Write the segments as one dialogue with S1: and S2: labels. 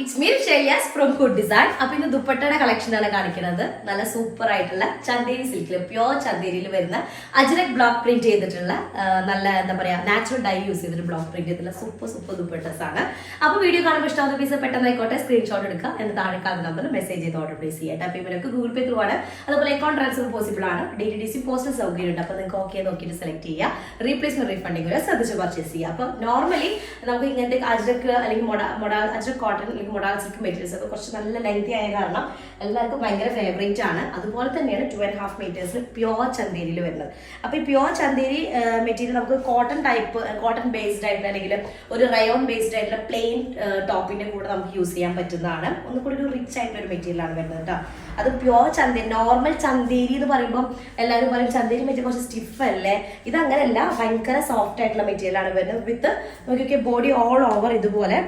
S1: It's me Shayas from good design. അപ്പൊ ഇന്ന് ദുപ്പട്ടയുടെ കളക്ഷൻ ആണ് കാണിക്കുന്നത്. നല്ല സൂപ്പർ ആയിട്ടുള്ള ചന്തേരി സിൽക്കിൽ പ്യോർ ചന്തേരിയിൽ വരുന്ന അജ്രക് ബ്ലോക്ക് പ്രിന്റ് ചെയ്തിട്ടുള്ള നല്ല എന്താ പറയാ നാച്ചുറൽ ഡൈ യൂസ് ചെയ്തിട്ട് ബ്ലോക്ക് പ്രിന്റ് ചെയ്തിട്ടുള്ള സൂപ്പർ ദുപ്പട്ടസ് ആണ്. അപ്പൊ വീഡിയോ കാണുമ്പോൾ ഇഷ്ടമാകുന്ന പീസ് പെട്ടെന്ന് ആയിക്കോട്ടെ സ്ക്രീൻഷോട്ട് എടുക്കുക. എന്ന് താഴെ കാണുന്ന നമ്പറിൽ മെസ്സേജ് ചെയ്ത് ഓർഡർ പ്ലേസ് ചെയ്യട്ടെ. അപ്പൊ ഇവരൊക്കെ ഗൂഗിൾ പേ ത്രൂ ആണ്, അതുപോലെ അക്കൗണ്ട് ട്രാൻസ്ഫർ പോസിബിൾ ആണ്. DTDC പോസ്റ്റൽ സൗകര്യം ഉണ്ട്. അപ്പൊ നിങ്ങൾക്ക് ഓക്കെ നോക്കിയിട്ട് സെലക്ട് ചെയ്യുക. റീപ്ലേസ്മെന്റ് റീഫണ്ടിങ് വരെ ശ്രദ്ധിച്ച് പർച്ചേസ് ചെയ്യുക. അപ്പൊ നോർമലി നമുക്ക് ഇങ്ങനത്തെ അജ്രക് അല്ലെങ്കിൽ അജ്രക് കോട്ടൺ അല്ലെങ്കിൽ മൊഡാൾ സിൽക്ക് മെറ്റീരിയൽസ് ഒക്കെ കുറച്ച് നല്ല ലെങ്തി ആയ കാരണം എല്ലാവർക്കും ഭയങ്കര ഫേവറേറ്റ് ആണ്. അതുപോലെ തന്നെയാണ് 2.5 മീറ്റേഴ്സിൽ പ്യോർ ചന്തേരിയിൽ വരുന്നത്. അപ്പൊ ഈ പ്യോർ ചന്തേരി മെറ്റീരിയൽ നമുക്ക് കോട്ടൺ ടൈപ്പ്, കോട്ടൺ ബേസ്ഡ് ആയിട്ടുള്ള അല്ലെങ്കിൽ ഒരു റയോൺ ബേസ്ഡ് ആയിട്ടുള്ള പ്ലെയിൻ ടോപ്പിന്റെ കൂടെ നമുക്ക് യൂസ് ചെയ്യാൻ പറ്റുന്നതാണ്. ഒന്നുകൂടി ഒരു റിച്ച് ആയിട്ടുള്ള ഒരു മെറ്റീരിയൽ ആണ് വരുന്നത് കേട്ടോ. അത് പ്യോർ ചന്തേരി, നോർമൽ ചന്തേരി എന്ന് പറയുമ്പോൾ എല്ലാവരും പറയും ചന്തേരി മെറ്റീരിയൽ കുറച്ച് സ്റ്റിഫ് അല്ലേ. ഇത് അങ്ങനെയല്ല, ഭയങ്കര സോഫ്റ്റ് ആയിട്ടുള്ള മെറ്റീരിയൽ ആണ് വരുന്നത്. വിത്ത് നോക്കിയൊക്കെ ബോഡി ഓൾ ഓവർ ഇതുപോലെ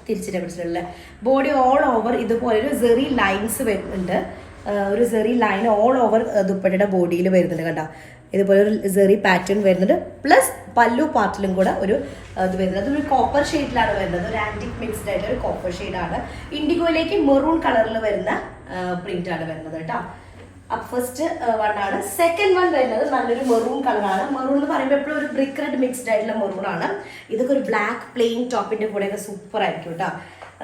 S1: തിരിച്ചിട്ട് പിടിച്ചിട്ടുള്ള ബോഡി ഓൾ ഓവർ ഇതുപോലെ ഒരു സെറി ലൈൻസ് വരുന്നുണ്ട്. ഒരു സെറി ലൈൻ ഓൾ ഓവർ ദുപ്പട്ടയുടെ ബോഡിയിൽ വരുന്നുണ്ട് കണ്ടോ. ഇതുപോലെ ഒരു സെറി പാറ്റേൺ വരുന്നുണ്ട്. പ്ലസ് പല്ലു പാർട്ടിലും കൂടെ ഒരു ഇത് വരുന്നത്. അതൊരു കോപ്പർ ഷെയ്ഡിലാണ് വരുന്നത്. ഒരു ആന്റിക് മിക്സ്ഡ് ആയിട്ട് ഒരു കോപ്പർ ഷെയ്ഡാണ്. ഇൻഡിഗോയിലേക്ക് മെറൂൺ കളറിൽ വരുന്ന പ്രിന്റ് ആണ് വരുന്നത് കേട്ടോ. അപ്പൊ ഫസ്റ്റ് വൺ ആണ്. സെക്കൻഡ് വൺ വരുന്നത് നല്ലൊരു മെറൂൺ കളറാണ്. മെറൂൺ എന്ന് പറയുമ്പോൾ എപ്പോഴും ഒരു ബ്രിക്ക് റെഡ് മിക്സ്ഡ് ആയിട്ടുള്ള മെറൂൺ ആണ്. ഇതൊക്കെ ഒരു ബ്ലാക്ക് പ്ലെയിൻ ടോപ്പിന്റെ കൂടെയൊക്കെ സൂപ്പർ ആയിരിക്കും കേട്ടോ.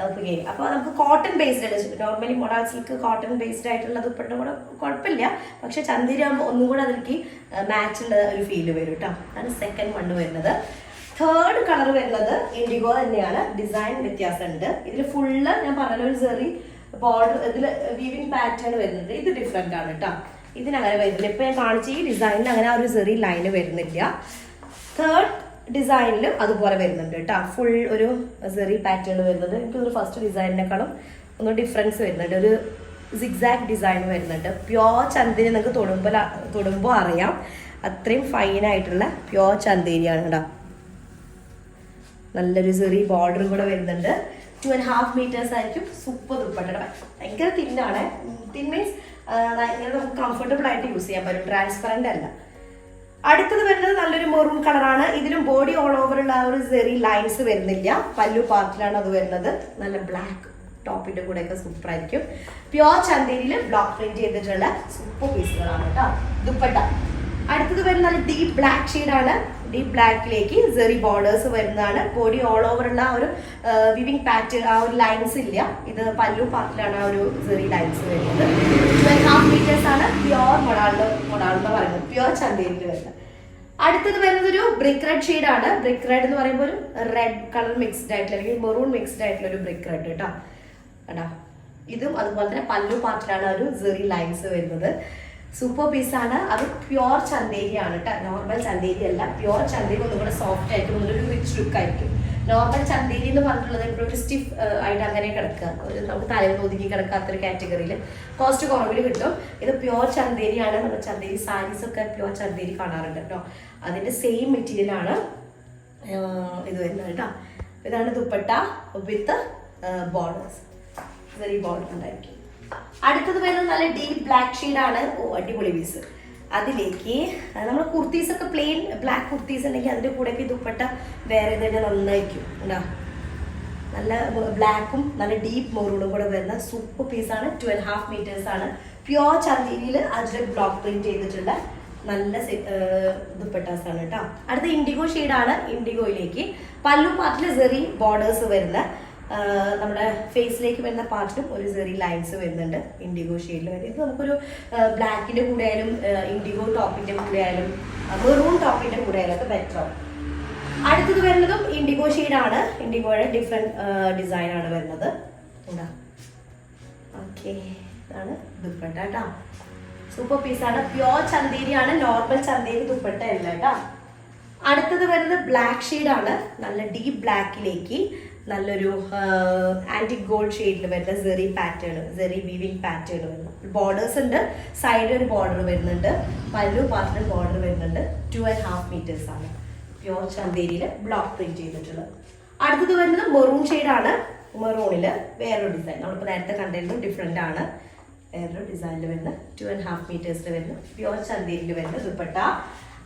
S1: ഓക്കെ, അപ്പോൾ നമുക്ക് കോട്ടൺ ബേസ്ഡ് ആണ്. Normally modal silk cotton based ആയിട്ടുള്ള ദുപ്പട്ട കൂടെ കുഴപ്പമില്ല. പക്ഷെ ചന്തേരി ആകുമ്പോൾ ഒന്നും കൂടെ അതിലേക്ക് മാച്ചുള്ള ഒരു ഫീല് വരും കേട്ടോ. അതാണ് സെക്കൻഡ് വൺ വരുന്നത്. തേർഡ് കളർ വരുന്നത് ഇൻഡിഗോ തന്നെയാണ്. ഡിസൈൻ വ്യത്യാസമുണ്ട്. ഇതിൽ ഫുള്ള് ഞാൻ പറഞ്ഞ ഒരു സെറി ബോർഡർ, ഇതിൽ വീവിംഗ് പാറ്റേൺ വരുന്നുണ്ട്. ഇത് ഡിഫറെന്റ് ആണ് കേട്ടോ. ഇതിനങ്ങനെ വരുന്നില്ല. ഇപ്പൊ ഞാൻ കാണിച്ച ഈ ഡിസൈനിൽ അങ്ങനെ ആ ഒരു സെറി ലൈന് വരുന്നില്ല. തേർഡ് ഡിസൈനിലും അതുപോലെ വരുന്നുണ്ട് കേട്ടോ. ഫുൾ ഒരു സെറി പാറ്റേൺ വരുന്നത്. എനിക്കൊരു ഫസ്റ്റ് ഡിസൈനിനേക്കാളും ഒന്ന് ഡിഫറൻസ് വരുന്നുണ്ട്. ഒരു സിഗ്സാക്ട് ഡിസൈൻ വരുന്നുണ്ട്. പ്യോർ ചന്തേരി നിങ്ങൾക്ക് തൊടുമ്പോൾ അറിയാം. അത്രയും ഫൈനായിട്ടുള്ള പ്യോർ ചന്തേരിയാണ് കേട്ടോ. നല്ലൊരു സെറി ബോർഡറും കൂടെ വരുന്നുണ്ട്. 2.5 മീറ്റേഴ്സ് ആയിരിക്കും. സൂപ്പർ ദുപ്പട്ടയുടെ ഭയങ്കര തിന്നാണ്. തിൻ മീൻസ് ഇങ്ങനെ നമുക്ക് കംഫർട്ടബിൾ ആയിട്ട് യൂസ് ചെയ്യാൻ പറ്റും. ട്രാൻസ്പെറന്റ് അല്ല. അടുത്തത് വരുന്നത് നല്ലൊരു മെറൂൺ കളറാണ്. ഇതിലും ബോഡി ഓൾ ഓവർ ഉള്ള ഒരു സെറി ലൈൻസ് വരുന്നില്ല. പല്ലു പാർട്ടിലാണ് അത് വരുന്നത്. നല്ല ബ്ലാക്ക് ടോപ്പിന്റെ കൂടെ ഒക്കെ സൂപ്പർ ആയിരിക്കും. പ്യോർ ചന്തേരിയിൽ ബ്ലോക്ക് പ്രിന്റ് ചെയ്തിട്ടുള്ള സൂപ്പർ പീസുകളാണ് കേട്ടോ ദുപ്പട്ട. അടുത്തത് വരുന്ന നല്ല ഡീപ്പ് ബ്ലാക്ക് ഷെയ്ഡാണ്. ഡീപ്പ് ബ്ലാക്കിലേക്ക് സെറി ബോർഡേഴ്സ് വരുന്നതാണ്. ബോഡി ഓൾ ഓവർ ഉള്ള ഒരു വിവിംഗ് പാറ്റേൺ, ആ ഒരു ലൈൻസ് ഇല്ല. ഇത് പല്ലു പാർട്ടിലാണ് ആ ഒരു സെറി ലൈൻസ് വരുന്നത്. 2.5 മീറ്റേഴ്സ് ആണ്. പ്യോർ മൊഡാളെന്ന് പറയുന്നത് പ്യോർ ചന്തേരിയിൽ വരുന്നത്. അടുത്തത് വരുന്നത് ഒരു ബ്രിക്ക് റെഡ് ഷെയ്ഡാണ്. ബ്രിക്ക് റെഡ് എന്ന് പറയുമ്പോൾ ഒരു റെഡ് കളർ മിക്സ്ഡ് ആയിട്ടുള്ള അല്ലെങ്കിൽ മെറൂൺ മിക്സ്ഡ് ആയിട്ടുള്ള ഒരു ബ്രിക്ക് റെഡ് കേട്ടോ. കേട്ടോ, ഇതും അതുപോലെ തന്നെ പല്ലു പാർട്ടിലാണ് ഒരു സെറി ലൈൻസ് വരുന്നത്. സൂപ്പർ പീസാണ്. അത് പ്യോർ ചന്തേരി ആണ് കേട്ടോ. നോർമൽ ചന്തേരി അല്ല. പ്യോർ ചന്തേരി ഒന്നും കൂടെ സോഫ്റ്റ് ആയിരിക്കും, ഒന്നൊരു റിച്ച് ലുക്ക് ആയിരിക്കും. നോർമൽ ചന്തേരി എന്ന് പറഞ്ഞിട്ടുള്ളത് എപ്പോഴും ഒരു സ്റ്റിഫ് ആയിട്ട് അങ്ങനെ കിടക്കുക, ഒരു നമുക്ക് തലയിൽ ഒതുക്കി കിടക്കാത്തൊരു കാറ്റഗറിയിൽ കോസ്റ്റ് കുറവിൽ കിട്ടും. ഇത് പ്യോർ ചന്തേരിയാണ്. നമ്മുടെ ചന്തേരി സാരീസ് ഒക്കെ പ്യോർ ചന്തേരി കാണാറുണ്ട് കേട്ടോ. അതിന്റെ സെയിം മെറ്റീരിയൽ ആണ് ഇത് വരുന്നത് കേട്ടോ. ഇതാണ് ദുപ്പട്ട വിത്ത് ബോർഡേഴ്സ്, വെരി ബോർഡർ ഉണ്ടായിരിക്കും. അടുത്തത് വരുന്നത് നല്ല ഡീപ്പ് ബ്ലാക്ക് ഷെയ്ഡാണ്. ഓ, അടിപൊളി പീസ്. അതിലേക്ക് നമ്മൾ കുർത്തീസ് ഒക്കെ പ്ലെയിൻ ബ്ലാക്ക് കുർത്തീസ് ഉണ്ടെങ്കിൽ അതിൻ്റെ കൂടെയൊക്കെ ദുപ്പട്ട വേറെ തന്നെ നന്നായിരിക്കും കേട്ടോ. നല്ല ബ്ലാക്കും നല്ല ഡീപ്പ് മെറൂണും കൂടെ വരുന്ന സൂപ്പർ പീസാണ്. 2.5 മീറ്റേഴ്സ് ആണ്. പ്യോർ ചന്തേരിയിൽ അജ്രക് ബ്ലോക്ക് പ്രിന്റ് ചെയ്തിട്ടുള്ള നല്ല ദുപ്പട്ടാസ് ആണ് കേട്ടോ. അടുത്ത ഇൻഡിഗോ ഷെയ്ഡാണ്. ഇൻഡിഗോയിലേക്ക് പല്ലു പാർട്ടിൽ സെറി ബോർഡേഴ്സ് വരുന്ന, നമ്മുടെ ഫേസിലേക്ക് വരുന്ന പാർട്ടിലും ഒരു സെറി ലൈൻസ് വരുന്നുണ്ട്. ഇൻഡിഗോ ഷെയ്ഡിൽ വരും. ഇത് നമുക്കൊരു ബ്ലാക്കിന്റെ കൂടെ ആയാലും ഇൻഡിഗോ ടോപ്പിന്റെ കൂടെ ആയാലും മെറൂൺ ടോപ്പിന്റെ കൂടെ ആയാലും ഒക്കെ ബെറ്റർ ആവും. അടുത്തത് വരുന്നതും ഇൻഡിഗോ ഷെയ്ഡാണ്. ഇൻഡിഗോയുടെ ഡിഫറെന്റ് ഡിസൈൻ ആണ് വരുന്നത്. ഓക്കെ, ഇതാണ് ദുപ്പട്ട കേട്ടോ. സൂപ്പർ പീസാണ്. പ്യോർ ചന്തേരിയാണ്. നോർമൽ ചന്തേരി ദുപ്പട്ട അല്ല കേട്ടോ. അടുത്തത് വരുന്നത് ബ്ലാക്ക് ഷെയ്ഡാണ്. നല്ല ഡീപ്പ് ബ്ലാക്കിലേക്ക് നല്ലൊരു ആന്റിക് ഗോൾഡ് ഷെയ്ഡിൽ വരുന്ന സെറി പാറ്റേൺ, സെറി വീവിംഗ് പാറ്റേൺ വരുന്നു. ബോർഡേഴ്സ് ഉണ്ട്. സൈഡിൽ ഒരു ബോർഡർ വരുന്നുണ്ട്. പല്ലു പാർട്ടിൽ ബോർഡർ വരുന്നുണ്ട്. 2.5 മീറ്റേഴ്സ് ആണ്. പ്യോർ ചന്തേരിയിൽ ബ്ലോക്ക് പ്രിന്റ് ചെയ്തിട്ടുള്ളത്. അടുത്തത് വരുന്നത് മെറൂൺ ഷെയ്ഡാണ്. മെറൂണില് വേറൊരു ഡിസൈൻ, നമ്മളിപ്പോൾ നേരത്തെ കണ്ടതിലും ഡിഫറെന്റ് ആണ്. വേറൊരു ഡിസൈനിൽ വരുന്ന 2.5 മീറ്റേഴ്സിൽ വരുന്ന പ്യോർ ചന്തേരിയിൽ വരുന്ന ദുപ്പട്ട.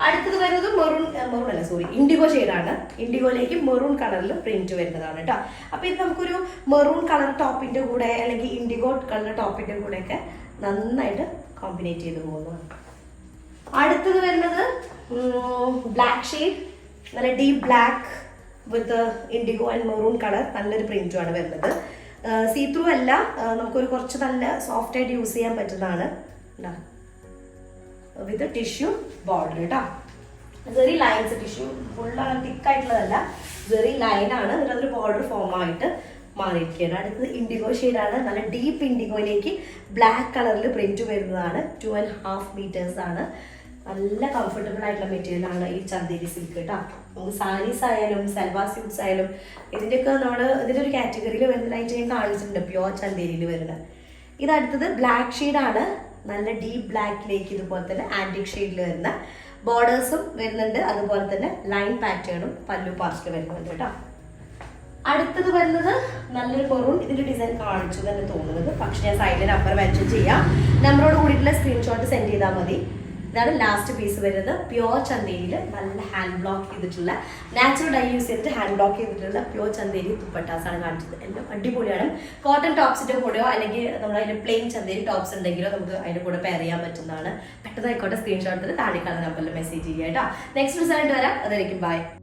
S1: അടുത്തത് വരുന്നത് മെറൂൺ അല്ല സോറി ഇൻഡിഗോ ഷെയ്ഡാണ്. ഇൻഡിഗോയിലേക്ക് മെറൂൺ കളറിൽ പ്രിന്റ് വരുന്നതാണ് കേട്ടോ. അപ്പൊ ഇത് നമുക്കൊരു മെറൂൺ കളർ ടോപ്പിന്റെ കൂടെ അല്ലെങ്കിൽ ഇൻഡിഗോ കളർ ടോപ്പിന്റെ കൂടെ ഒക്കെ നന്നായിട്ട് കോമ്പിനേറ്റ് ചെയ്ത് പോകുന്നതാണ്. അടുത്തത് വരുന്നത് ബ്ലാക്ക് ഷെയ്ഡ്, നല്ല deep black with IndiGo and maroon colour, നല്ലൊരു പ്രിന്റുമാണ് വരുന്നത്. സീ ത്രൂ അല്ല, നമുക്കൊരു കുറച്ച് നല്ല സോഫ്റ്റ് ആയിട്ട് യൂസ് ചെയ്യാൻ പറ്റുന്നതാണ് വിത്ത് ടിഷ്യൂ ബോർഡർ കേട്ടോ. ജെറി ലൈൻസ്, ടിഷ്യൂ ഫുള്ളാണ്, തിക്കായിട്ടുള്ളതല്ല, ജെറി ലൈനാണ്, എന്നിട്ട് അതൊരു ബോർഡർ ഫോമായിട്ട് മാറിയിരിക്കുകയാണ്. അടുത്തത് ഇൻഡിഗോ ഷെയ്ഡാണ്, നല്ല ഡീപ്പ് ഇൻഡിഗോയിലേക്ക് ബ്ലാക്ക് കളറിൽ പ്രിന്റ് വരുന്നതാണ്. 2.5 meters ആണ്. നല്ല കംഫർട്ടബിൾ ആയിട്ടുള്ള മെറ്റീരിയൽ ആണ് ഈ ചന്ദേരി സിൽക്ക് കേട്ടോ. നമുക്ക് സാരീസ് ആയാലും സൽവാർ സ്യൂട്ട്സ് ആയാലും ഇതിൻ്റെയൊക്കെ ഇതിൻ്റെ ഒരു കാറ്റഗറിയിൽ വരുന്നതായിട്ട് ഞാൻ കാണിച്ചിട്ടുണ്ട്, പ്യോർ ചന്ദേരിയിൽ വരുന്നത്. ഇത് അടുത്തത് ബ്ലാക്ക് ഷെയ്ഡാണ്, നല്ല ഡീപ്പ് ബ്ലാക്കിലേക്ക് ഇതുപോലെ തന്നെ ആൻറ്റിക് ഷെയ്ഡിൽ വരുന്ന ബോർഡേഴ്സും വരുന്നുണ്ട്, അതുപോലെ തന്നെ ലൈൻ പാറ്റേണും പല്ലു പാർട്ടിൽ വരുന്നുണ്ട് കേട്ടോ. അടുത്തത് വരുന്നത് നല്ലൊരു മെറൂൺ, ഇതിന്റെ ഡിസൈൻ കാണിച്ചു തന്നെ തോന്നുന്നത്, പക്ഷെ ഞാൻ സൈഡിൽ നമ്പർ മെൻഷൻ ചെയ്യാം, നമ്പറോട് കൂടിയിട്ടുള്ള സ്ക്രീൻഷോട്ട് സെൻഡ് ചെയ്താൽ മതി. ഇതാണ് ലാസ്റ്റ് പീസ് വരുന്നത്, പ്യോർ ചന്ദേരിയിൽ നല്ല ഹാൻഡ് ബ്ലോക്ക് ചെയ്തിട്ടുള്ള, നാച്ചുറൽ ഡൈ യൂസ് ചെയ്തിട്ട് ഹാൻഡ് ബ്ലോക്ക് ചെയ്തിട്ടുള്ള പ്യോർ ചന്ദേരി ദുപ്പട്ടാസാണ് കാണിച്ചത്. എല്ലാം അടിപൊളിയാണ്. കോട്ടൺ ടോപ്സിന്റെ കൂടെയോ അല്ലെങ്കിൽ നമ്മൾ അതിന്റെ പ്ലെയിൻ ചന്ദേരി ടോപ്സ് ഉണ്ടെങ്കിലോ നമുക്ക് അതിന്റെ കൂടെ പെയർ ചെയ്യാൻ പറ്റുന്നതാണ്. പെട്ടെന്ന് ആയിക്കോട്ടെ സ്ക്രീൻഷോട്ടിൽ താഴെ കാണുന്ന നമ്പറിൽ മെസ്സേജ് ചെയ്യാം കേട്ടോ. നെക്സ്റ്റ് റിസൾട്ട് വരാം, അതായിരിക്കും ബൈ.